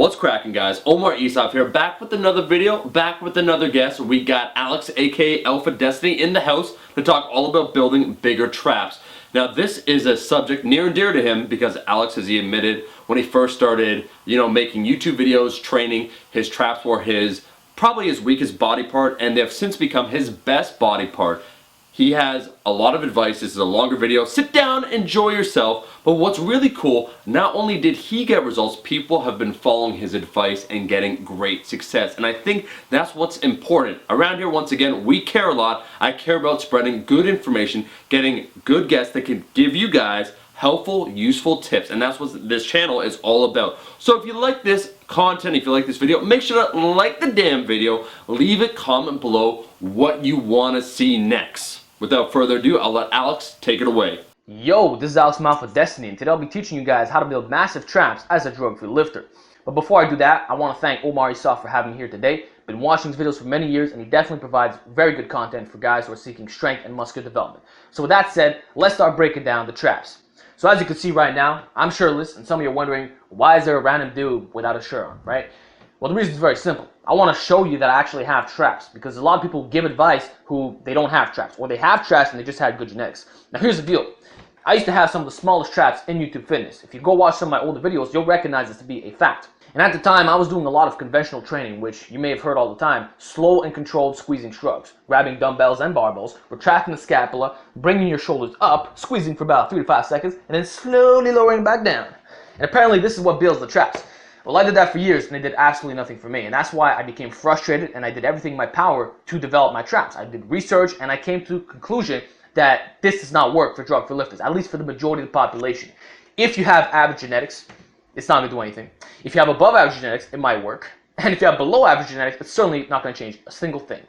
What's cracking, guys? Omar Isaf here, back with another video, back with another guest. We got Alex, aka AlphaDestiny, in the house to talk all about building bigger traps. Now, this is a subject near and dear to him because Alex, as he admitted, when he first started, making YouTube videos, training, his traps were probably his weakest body part, and they've since become his best body part. He has a lot of advice. This is a longer video. Sit down, enjoy yourself. But what's really cool, not only did he get results, people have been following his advice and getting great success. And I think that's what's important. Around here, once again, we care a lot. I care about spreading good information, getting good guests that can give you guys helpful, useful tips. And that's what this channel is all about. So if you like this content, if you like this video, make sure to like the damn video. Leave a comment below what you want to see next. Without further ado, I'll let Alex take it away. Yo, this is Alex from AlphaDestiny, and today I'll be teaching you guys how to build massive traps as a drug-free lifter. But before I do that, I want to thank Omar Isaf for having me here today. Been watching his videos for many years, and he definitely provides very good content for guys who are seeking strength and muscular development. So with that said, let's start breaking down the traps. So as you can see right now, I'm shirtless, and some of you are wondering, why is there a random dude without a shirt on, right? Well, the reason is very simple. I want to show you that I actually have traps, because a lot of people give advice who they don't have traps, or they have traps and they just had good genetics. Now here's the deal. I used to have some of the smallest traps in YouTube fitness. If you go watch some of my older videos, you'll recognize this to be a fact. And at the time, I was doing a lot of conventional training, which you may have heard all the time, slow and controlled squeezing shrugs, grabbing dumbbells and barbells, retracting the scapula, bringing your shoulders up, squeezing for about 3 to 5 seconds, and then slowly lowering back down. And apparently this is what builds the traps. Well, I did that for years, and it did absolutely nothing for me, and that's why I became frustrated, and I did everything in my power to develop my traps. I did research, and I came to the conclusion that this does not work for drug-free lifters, at least for the majority of the population. If you have average genetics, it's not going to do anything. If you have above average genetics, it might work. And if you have below average genetics, it's certainly not going to change a single thing.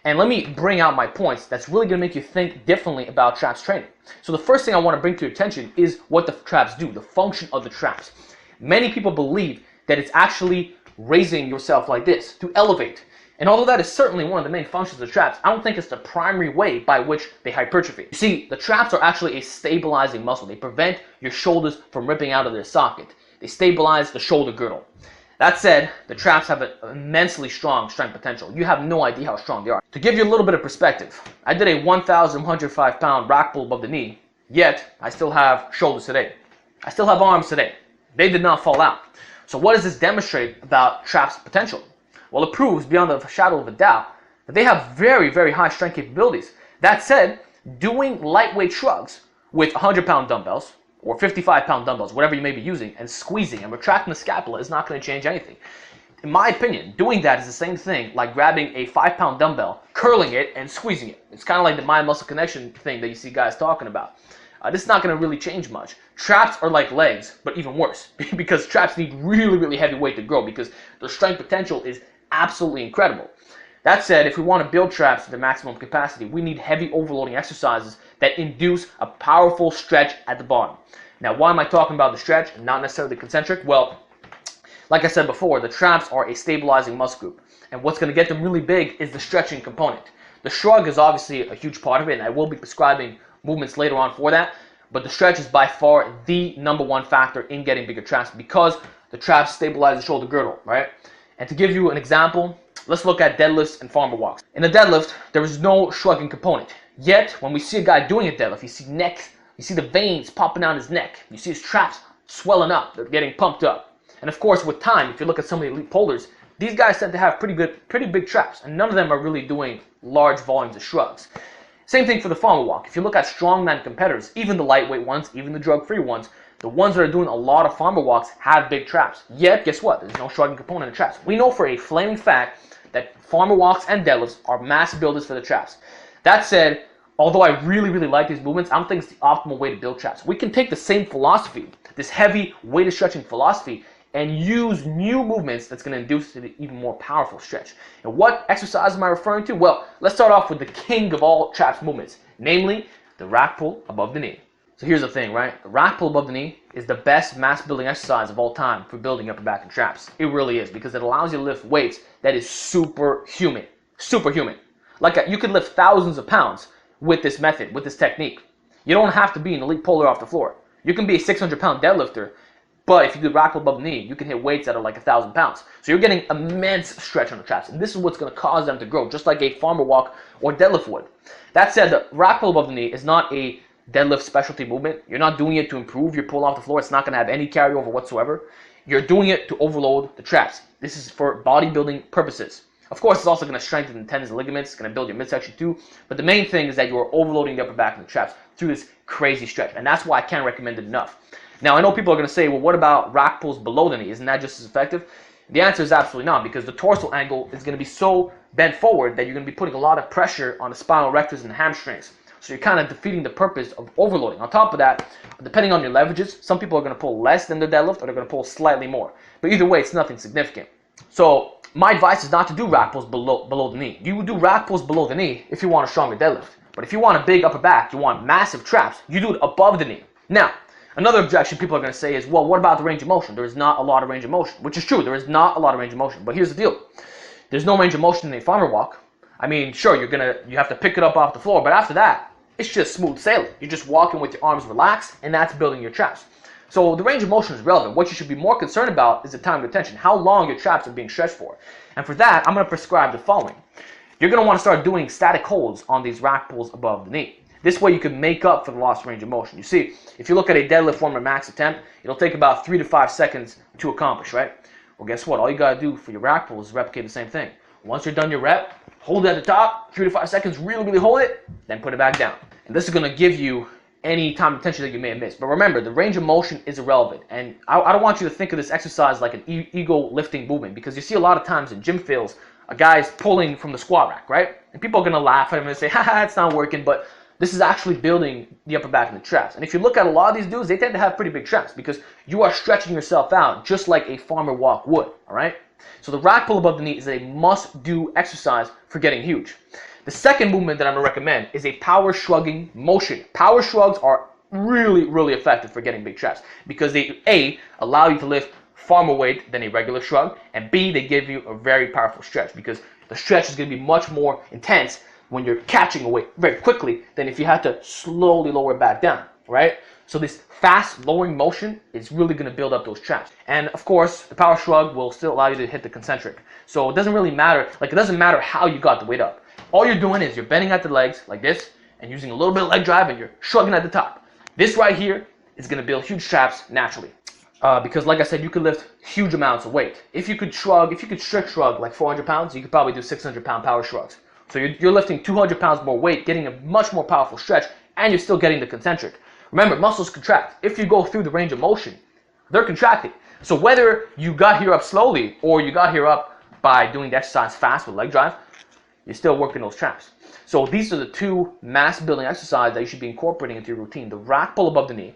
And let me bring out my points that's really going to make you think differently about traps training. So the first thing I want to bring to your attention is what the traps do, the function of the traps. Many people believe that it's actually raising yourself like this, to elevate. And although that is certainly one of the main functions of the traps, I don't think it's the primary way by which they hypertrophy. You see, the traps are actually a stabilizing muscle. They prevent your shoulders from ripping out of their socket. They stabilize the shoulder girdle. That said, the traps have an immensely strong strength potential. You have no idea how strong they are. To give you a little bit of perspective, I did a 1,105 pound rack pull above the knee, yet I still have shoulders today. I still have arms today. They did not fall out. So what does this demonstrate about traps' potential? Well, it proves beyond a shadow of a doubt that they have very, very high strength capabilities. That said, doing lightweight shrugs with 100-pound dumbbells or 55-pound dumbbells, whatever you may be using, and squeezing and retracting the scapula is not going to change anything. In my opinion, doing that is the same thing like grabbing a 5-pound dumbbell, curling it, and squeezing it. It's kind of like the mind-muscle connection thing that you see guys talking about. This is not going to really change much. Traps are like legs, but even worse, because traps need really, really heavy weight to grow because their strength potential is absolutely incredible. That said, if we want to build traps to their maximum capacity, we need heavy overloading exercises that induce a powerful stretch at the bottom. Now, why am I talking about the stretch and not necessarily the concentric? Well, like I said before, the traps are a stabilizing muscle group, and what's going to get them really big is the stretching component. The shrug is obviously a huge part of it, and I will be prescribing movements later on for that, but the stretch is by far the #1 factor in getting bigger traps because the traps stabilize the shoulder girdle, right? And to give you an example, let's look at deadlifts and farmer walks. In a deadlift, there is no shrugging component. Yet, when we see a guy doing a deadlift, you see the veins popping out his neck, you see his traps swelling up, they're getting pumped up. And of course, with time, if you look at some of the elite pullers, these guys tend to have pretty big traps, and none of them are really doing large volumes of shrugs. Same thing for the farmer walk. If you look at strongman competitors, even the lightweight ones, even the drug-free ones, the ones that are doing a lot of farmer walks have big traps. Yet, guess what? There's no shrugging component in traps. We know for a flaming fact that farmer walks and deadlifts are mass builders for the traps. That said, although I really, really like these movements, I don't think it's the optimal way to build traps. We can take the same philosophy, this heavy weighted stretching philosophy, and use new movements that's going to induce an even more powerful stretch. And what exercise am I referring to? Well, let's start off with the king of all traps movements, namely the rack pull above the knee. So here's the thing, right? The rack pull above the knee is the best mass building exercise of all time for building upper back and traps. It really is, because it allows you to lift weights that is superhuman. Superhuman. Like you could lift thousands of pounds with this method, with this technique. You don't have to be an elite puller off the floor. You can be a 600-pound deadlifter, But if you do rack pull above the knee, you can hit weights that are like 1,000 pounds. So you're getting immense stretch on the traps, and this is what's going to cause them to grow, just like a farmer walk or deadlift would. That said, the rack pull above the knee is not a deadlift specialty movement. You're not doing it to improve your pull off the floor. It's not going to have any carryover whatsoever. You're doing it to overload the traps. This is for bodybuilding purposes. Of course, it's also going to strengthen the tendons and ligaments. It's going to build your midsection too. But the main thing is that you are overloading the upper back and the traps through this crazy stretch. And that's why I can't recommend it enough. Now, I know people are going to say, well, what about rack pulls below the knee? Isn't that just as effective? The answer is absolutely not, because the dorsal angle is going to be so bent forward that you're going to be putting a lot of pressure on the spinal rectors and the hamstrings. So you're kind of defeating the purpose of overloading. On top of that, depending on your leverages, some people are going to pull less than their deadlift, or they're going to pull slightly more. But either way, it's nothing significant. So my advice is not to do rack pulls below the knee. You would do rack pulls below the knee if you want a stronger deadlift. But if you want a big upper back, you want massive traps, you do it above the knee. Now, another objection people are going to say is, well, what about the range of motion? There is not a lot of range of motion, which is true. There is not a lot of range of motion. But here's the deal. There's no range of motion in a farmer walk. I mean, sure, you have to pick it up off the floor, but after that, it's just smooth sailing. You're just walking with your arms relaxed, and that's building your traps. So the range of motion is relevant. What you should be more concerned about is the time retention, how long your traps are being stretched for. And for that, I'm going to prescribe the following. You're going to want to start doing static holds on these rack pulls above the knee. This way you can make up for the lost range of motion. You see, if you look at a deadlift warmer max attempt, it'll take about 3 to 5 seconds to accomplish, right? Well, guess what? All you got to do for your rack pulls is replicate the same thing. Once you're done your rep, hold it at the top, 3 to 5 seconds, really hold it, then put it back down. And this is going to give you any time retention that you may have missed. But remember, the range of motion is irrelevant. And I don't want you to think of this exercise like an ego lifting movement, because you see a lot of times in gym fields, a guy's pulling from the squat rack, right? And people are going to laugh at him and say, haha, it's not working, but this is actually building the upper back and the traps. And if you look at a lot of these dudes, they tend to have pretty big traps because you are stretching yourself out just like a farmer walk would, all right? So the rack pull above the knee is a must-do exercise for getting huge. The second movement that I'm going to recommend is a power shrugging motion. Power shrugs are really effective for getting big traps because they, A, allow you to lift far more weight than a regular shrug, and B, they give you a very powerful stretch because the stretch is going to be much more intense when you're catching a weight very quickly than if you had to slowly lower it back down, right? So this fast lowering motion is really going to build up those traps. And of course, the power shrug will still allow you to hit the concentric. So it doesn't really matter, like it doesn't matter how you got the weight up. All you're doing is you're bending at the legs like this and using a little bit of leg drive and you're shrugging at the top. This right here is going to build huge traps naturally. Because like I said, you could lift huge amounts of weight. If you could strict shrug like 400 pounds, you could probably do 600-pound power shrugs. So you're lifting 200 pounds more weight, getting a much more powerful stretch, and you're still getting the concentric. Remember, muscles contract. If you go through the range of motion, they're contracting. So whether you got here up slowly or you got here up by doing the exercise fast with leg drive, you're still working those traps. So these are the two mass building exercises that you should be incorporating into your routine. The rack pull above the knee,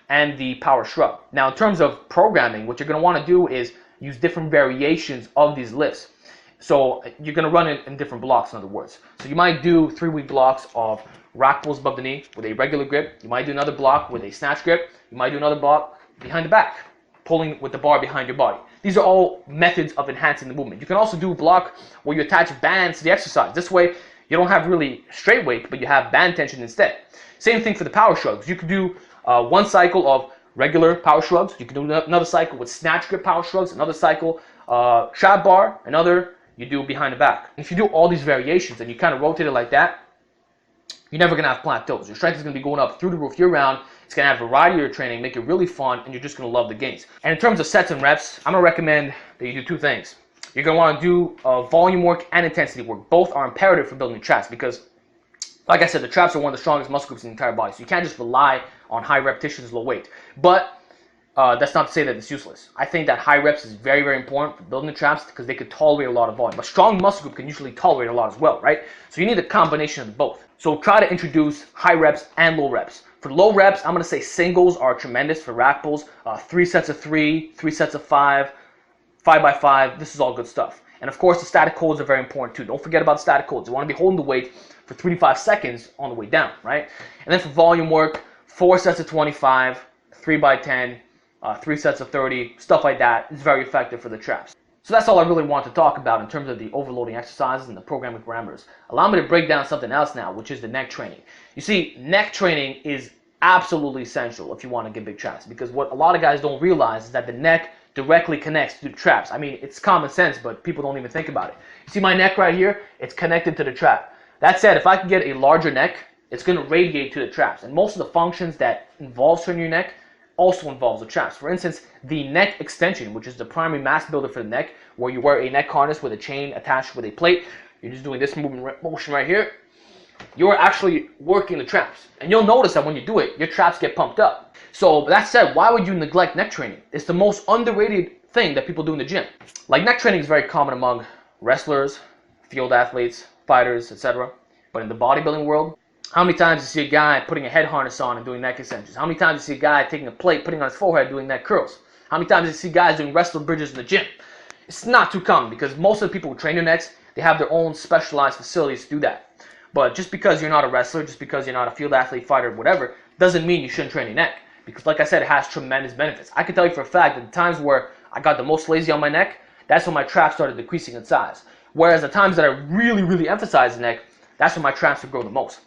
and the power shrug. Now in terms of programming, what you're going to want to do is use different variations of these lifts. So you're going to run it in different blocks, in other words. So you might do 3-week blocks of rack pulls above the knee with a regular grip. You might do another block with a snatch grip. You might do another block behind the back, pulling with the bar behind your body. These are all methods of enhancing the movement. You can also do a block where you attach bands to the exercise. This way, you don't have really straight weight, but you have band tension instead. Same thing for the power shrugs. You could do one cycle of regular power shrugs. You can do another cycle with snatch grip power shrugs, another cycle trap bar, another you do behind the back. If you do all these variations and you kind of rotate it like that, you're never going to have plateaus. Your strength is going to be going up through the roof year round. It's going to have a variety of your training, make it really fun, and you're just going to love the gains. And in terms of sets and reps, I'm going to recommend that you do two things. You're going to want to do volume work and intensity work. Both are imperative for building traps because, like I said, the traps are one of the strongest muscle groups in the entire body. So you can't just rely on high repetitions, low weight. But that's not to say that it's useless. I think that high reps is very important for building the traps because they could tolerate a lot of volume. A strong muscle group can usually tolerate a lot as well, right? So you need a combination of both. So try to introduce high reps and low reps. For low reps, I'm going to say singles are tremendous for rack pulls. 3 sets of 3, 3 sets of 5, 5x5. This is all good stuff. And of course, the static holds are very important too. Don't forget about the static holds. You want to be holding the weight for 3 to 5 seconds on the way down, right? And then for volume work, 4 sets of 25, 3x10, 3 sets of 30, stuff like that is very effective for the traps. So that's all I really want to talk about in terms of the overloading exercises and the programming parameters. Allow me to break down something else now, which is the neck training. You see, neck training is absolutely essential if you want to get big traps, because what a lot of guys don't realize is that the neck directly connects to the traps. I mean, it's common sense, but people don't even think about it. You see my neck right here? It's connected to the trap. That said, if I can get a larger neck, it's going to radiate to the traps. And most of the functions that involve turning your neck also involves the traps. For instance, the neck extension, which is the primary mass builder for the neck, where you wear a neck harness with a chain attached with a plate. You're just doing this motion right here. You're actually working the traps. And you'll notice that when you do it, your traps get pumped up. So that said, why would you neglect neck training? It's the most underrated thing that people do in the gym. Like, neck training is very common among wrestlers, field athletes, fighters, etc. But in the bodybuilding world, how many times do you see a guy putting a head harness on and doing neck extensions? How many times do you see a guy taking a plate, putting it on his forehead, doing neck curls? How many times do you see guys doing wrestler bridges in the gym? It's not too common, because most of the people who train their necks, they have their own specialized facilities to do that. But just because you're not a wrestler, just because you're not a field athlete, fighter, whatever, doesn't mean you shouldn't train your neck. Because like I said, it has tremendous benefits. I can tell you for a fact that the times where I got the most lazy on my neck, that's when my traps started decreasing in size. Whereas the times that I really emphasize the neck, that's when my traps would grow the most.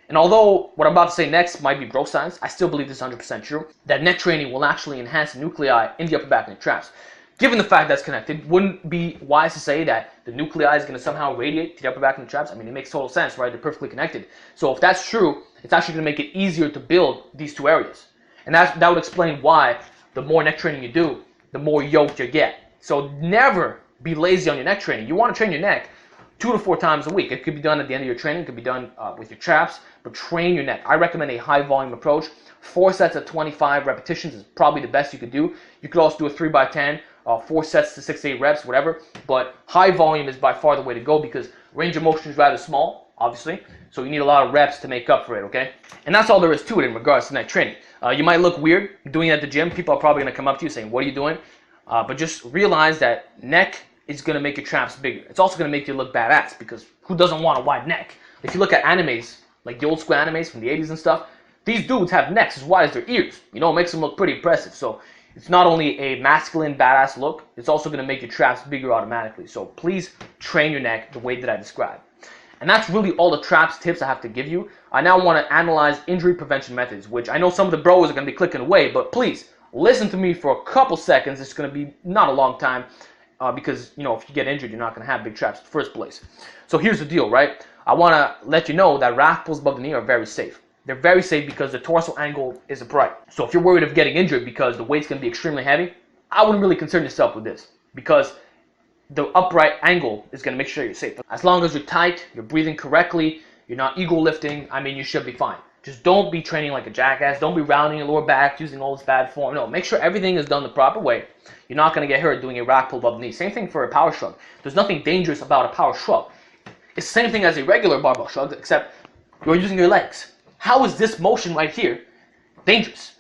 And although what I'm about to say next might be bro science, I still believe this is 100% true, that neck training will actually enhance the nuclei in the upper back neck traps. Given the fact that's connected, wouldn't it be wise to say that the nuclei is going to somehow radiate to the upper back neck traps? I mean, it makes total sense, right? They're perfectly connected. So if that's true, it's actually going to make it easier to build these two areas. And that would explain why the more neck training you do, the more yoked you get. So never be lazy on your neck training. You want to train your neck 2 to 4 times a week. It could be done at the end of your training. It could be done with your traps, but train your neck. I recommend a high volume approach. 4 sets of 25 repetitions is probably the best you could do. You could also do a 3x10, 4 sets to 6 to 8 reps, whatever. But high volume is by far the way to go, because range of motion is rather small, obviously. So you need a lot of reps to make up for it, okay? And that's all there is to it in regards to neck training. You might look weird doing it at the gym. People are probably going to come up to you saying, what are you doing? But just realize that neck is going to make your traps bigger. It's also going to make you look badass, because who doesn't want a wide neck? If you look at animes, like the old school animes from the 80s and stuff, these dudes have necks as wide as their ears. You know, it makes them look pretty impressive. So it's not only a masculine, badass look, it's also going to make your traps bigger automatically. So please train your neck the way that I described. And that's really all the traps tips I have to give you. I now want to analyze injury prevention methods, which I know some of the bros are going to be clicking away, but please listen to me for a couple seconds. It's going to be not a long time, because, you know, if you get injured, you're not going to have big traps in the first place. So here's the deal, right? I want to let you know that raft pulls above the knee are very safe. They're very safe because the torso angle is upright. So if you're worried of getting injured because the weight's going to be extremely heavy, I wouldn't really concern yourself with this, because the upright angle is going to make sure you're safe. As long as you're tight, you're breathing correctly, you're not ego lifting, I mean, you should be fine. Just don't be training like a jackass. Don't be rounding your lower back, using all this bad form. No, make sure everything is done the proper way. You're not going to get hurt doing a rack pull above the knee. Same thing for a power shrug. There's nothing dangerous about a power shrug. It's the same thing as a regular barbell shrug, except you're using your legs. How is this motion right here dangerous?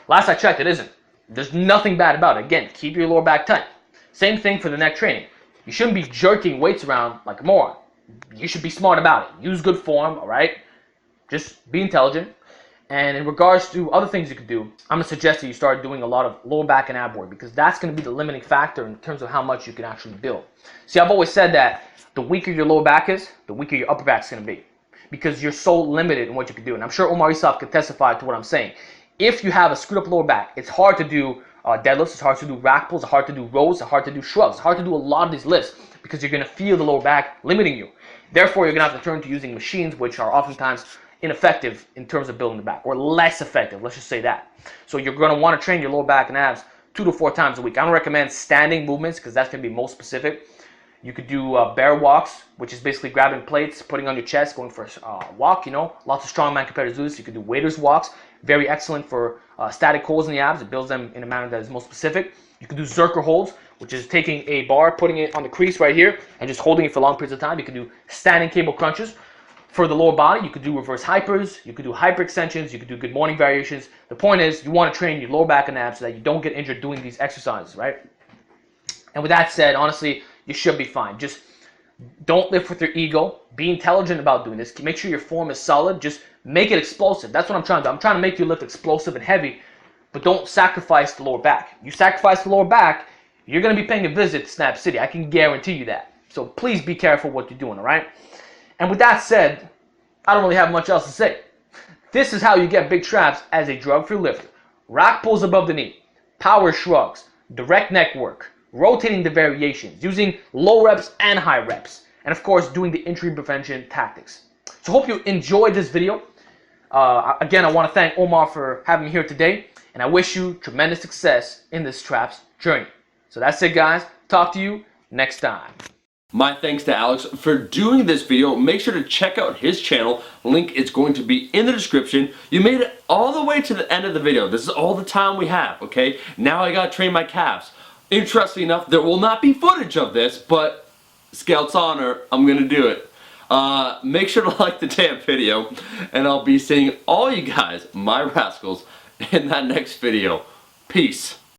Last I checked, it isn't. There's nothing bad about it. Again, keep your lower back tight. Same thing for the neck training. You shouldn't be jerking weights around like a moron. You should be smart about it. Use good form, all right? Just be intelligent. And in regards to other things you could do, I'm going to suggest that you start doing a lot of lower back and ab work, because that's going to be the limiting factor in terms of how much you can actually build. See, I've always said that the weaker your lower back is, the weaker your upper back is going to be, because you're so limited in what you can do. And I'm sure Omar Isaf could testify to what I'm saying. If you have a screwed up lower back, it's hard to do deadlifts, it's hard to do rack pulls, it's hard to do rows, it's hard to do shrugs, it's hard to do a lot of these lifts, because you're going to feel the lower back limiting you. Therefore, you're going to have to turn to using machines, which are oftentimes ineffective in terms of building the back, or less effective, let's just say that. So you're going to want to train your lower back and abs 2 to 4 times a week. I don't recommend standing movements, because that's going to be most specific. You could do bear walks, which is basically grabbing plates, putting on your chest, going for a walk, you know. Lots of strongman competitors do this. You could do waiters walks, very excellent for static holds in the abs. It builds them in a manner that is most specific. You could do Zerker holds, which is taking a bar, putting it on the crease right here, and just holding it for long periods of time. You could do standing cable crunches. For the lower body, you could do reverse hypers, you could do hyper extensions, you could do good morning variations. The point is, you want to train your lower back and abs so that you don't get injured doing these exercises, right? And with that said, honestly, you should be fine. Just don't lift with your ego. Be intelligent about doing this. Make sure your form is solid. Just make it explosive. That's what I'm trying to do. I'm trying to make you lift explosive and heavy, but don't sacrifice the lower back. You sacrifice the lower back, you're going to be paying a visit to Snap City. I can guarantee you that. So please be careful what you're doing, all right? And with that said, I don't really have much else to say. This is how you get big traps as a drug-free lifter. Rack pulls above the knee, power shrugs, direct neck work, rotating the variations, using low reps and high reps, and of course doing the injury prevention tactics. So hope you enjoyed this video. Again, I want to thank Omar for having me here today, and I wish you tremendous success in this traps journey. So that's it, guys. Talk to you next time. My thanks to Alex for doing this video. Make sure to check out his channel. Link is going to be in the description. You made it all the way to the end of the video. This is all the time we have, okay? Now I gotta train my calves. Interesting enough, there will not be footage of this, but Scout's honor, I'm gonna do it. Make sure to like the damn video, and I'll be seeing all you guys, my rascals, in that next video. Peace.